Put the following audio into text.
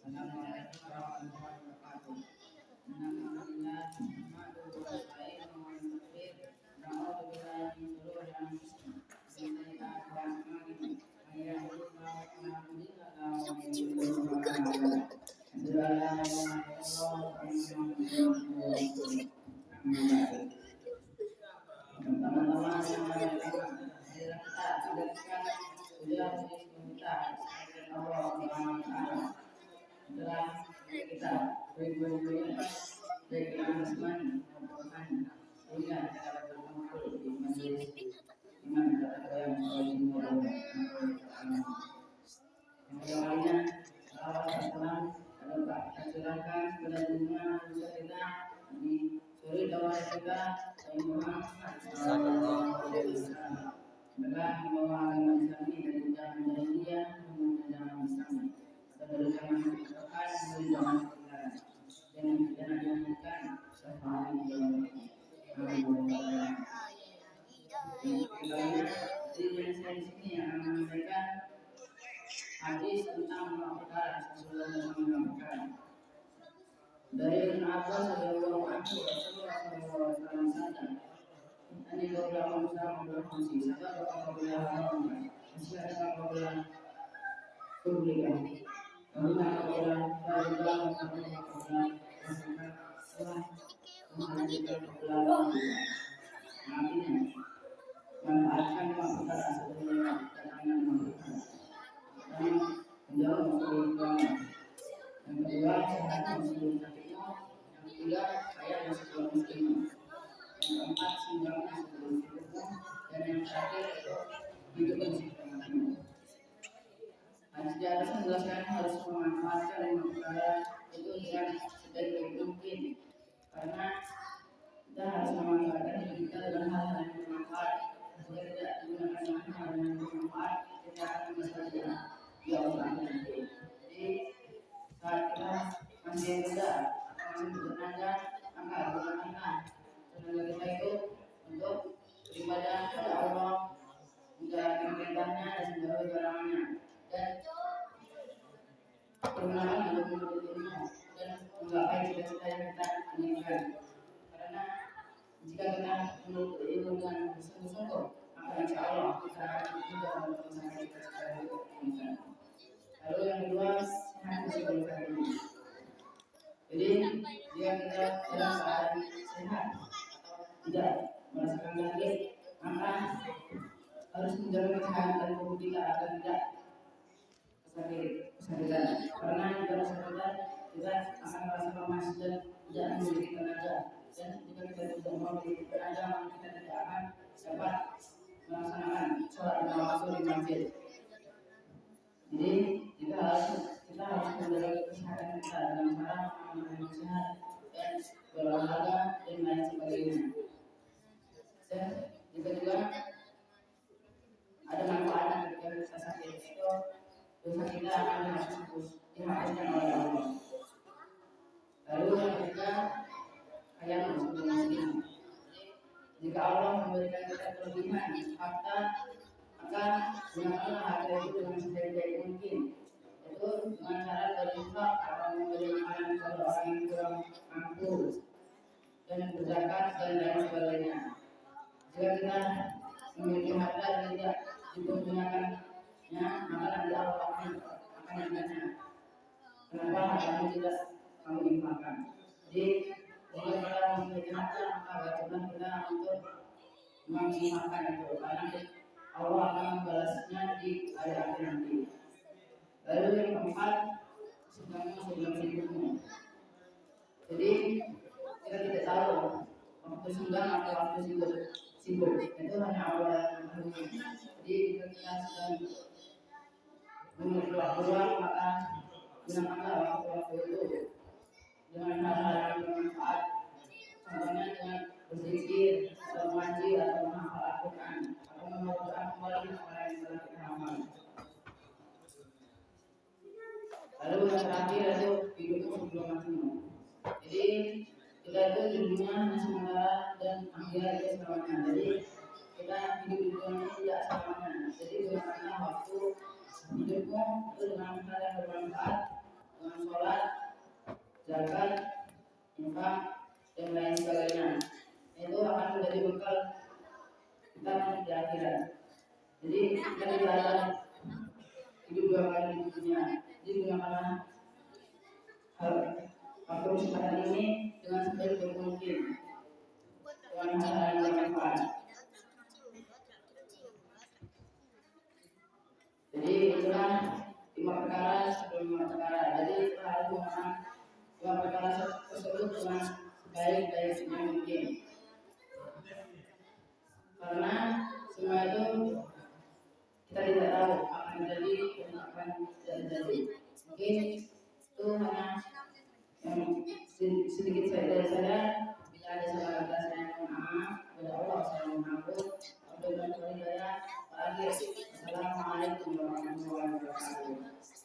Assalamualaikum warahmatullahi wabarakatuh. Alhamdulillah, nahmaduhu wa nasta'inuhu wa nastaghfiruh. Na'udzu billahi min shururi anfusina wa min sayyi'ati a'malina. Man yahdihillahu fala mudilla lahu wa man yudlil fala hadiya lahu. Asyhadu an la ilaha illallah wa anna Muhammadan abduhu wa rasuluh. Amma ba'du. Teman-teman yang beragama, marilah kita lanjutkan kuliah kita Allah Subhanahu wa taala. Dalam kita beribadah baik Al-Quran maupun dunia dalam berkumpul di majelis iman yang yang lainnya salam ada Pak silakan kepada dunia manusia kita di suri dakwah kita Muhammad sallallahu alaihi wasallam telah membawa agama Islam ini dari zaman jahiliyah menuju zaman Islam. Dari zaman kebenaran menuju zaman kebenaran dengan kita menyanyikan syafaat di sini yang menyampaikan hadis tentang perkara sesuatu dengan perkara dari Ibnu Abbas radhiyallahu anhu Rasulullah sallallahu alaihi wasallam ini beberapa usaha berfungsi sebab apabila masih ada apabila publikan karena apabila manfaatkan perkara sebelumnya jangan membuka dan menjauh muslim yang kedua sehat muslim sakitnya yang ketiga kaya muslim muslim yang keempat simbangnya sebelum hidupnya dan yang terakhir hidup muslim. Sejarah menjelaskan harus memanfaatkan perkara itu dengan sebaik mungkin karena kita harus memanfaatkan hidup kita dengan hal yang bermanfaat. Jika tidak digunakan hal yang bermanfaat, kita akan bersaja di Allah nanti. Jadi saat kita masih muda, masih bertenaga, maka gunakanlah tenaga kita itu untuk beribadah kepada Allah, menjalankan perintahnya dan menjauhi larangannya. Dan pergunakan untuk menuntut ilmu dan menggapai cita-cita yang kita inginkan. Karena jika kita menuntut ilmu dengan bersungguh-sungguh, maka insya Allah kita akan juga mencapai cita-cita yang kita inginkan. Lalu yang kedua, sehat psikologis ini. Jadi jika kita dalam keadaan sehat atau tidak merasakan sakit, maka harus menjaga kesehatan tubuh kita agar tidak kesakitan. Karena jika kesakitan kita akan merasa lemas dan tidak memiliki tenaga. Dan jika kita tidak memiliki tenaga, maka kita tidak akan dapat melaksanakan sholat lima waktu di masjid. Jadi kita harus menjaga kesehatan kita dengan cara makan sehat dan berolahraga dan lain sebagainya. Dan jika juga ada manfaat ketika kita sakit itu dosa kita akan dihapuskan oleh Allah. Lalu yang ketiga, kaya muslim. Jika Allah memberikan kita kelebihan harta, maka gunakanlah harta itu dengan sebaik mungkin. Itu dengan cara berinfak atau memberi makanan kepada orang yang kurang mampu dan berzakat dan lain sebagainya. Jika kita memiliki harta dan tidak dipergunakannya, maka nanti Allah akan bertanya, kenapa hartamu tidak kamu infakkan? Jadi jika kita memiliki harta, maka wajiblah kita untuk menginfakkan itu, karena Allah akan membalasnya di hari akhir nanti. Lalu yang keempat, sebelum hidupmu. Jadi kita tidak tahu waktu senggang atau waktu sibuk itu hanya Allah yang mengetahui. Jadi jika kita sedang memiliki waktu luang, maka gunakanlah waktu itu dengan hal-hal yang bermanfaat. Contohnya dengan berzikir, atau mengaji, atau menghafal Al-Quran, atau membaca kembali apa yang telah kita hafal. Lalu yang terakhir itu hidupmu sebelum matimu. Jadi kita itu di dunia hanya sementara dan akhirat itu selamanya. Jadi kita hidup di dunia ini tidak selamanya. Jadi gunakanlah waktu hidupmu itu dengan hal yang bermanfaat, dengan sholat zakat, infak, dan lain sebagainya. Itu akan menjadi bekal kita nanti di akhirat. Jadi kita tidak akan hidup dua kali di dunia. Jadi gunakanlah waktu kesempatan ini dengan sebaik mungkin dengan hal yang bermanfaat. Jadi itulah 5 perkara sebelum 5 perkara. Jadi kita harus mengenal 5 perkara tersebut dengan sebaik-baiknya mungkin. Karena semua itu kita tidak tahu akan terjadi dan akan tidak terjadi. Mungkin itu hanya yang sedikit dari saya. Bila ada salah kata saya mohon maaf kepada Allah, saya mohon ampun. Wabillahi taufiq wal hidayah. Assalamualaikum warahmatullahi wabarakatuh.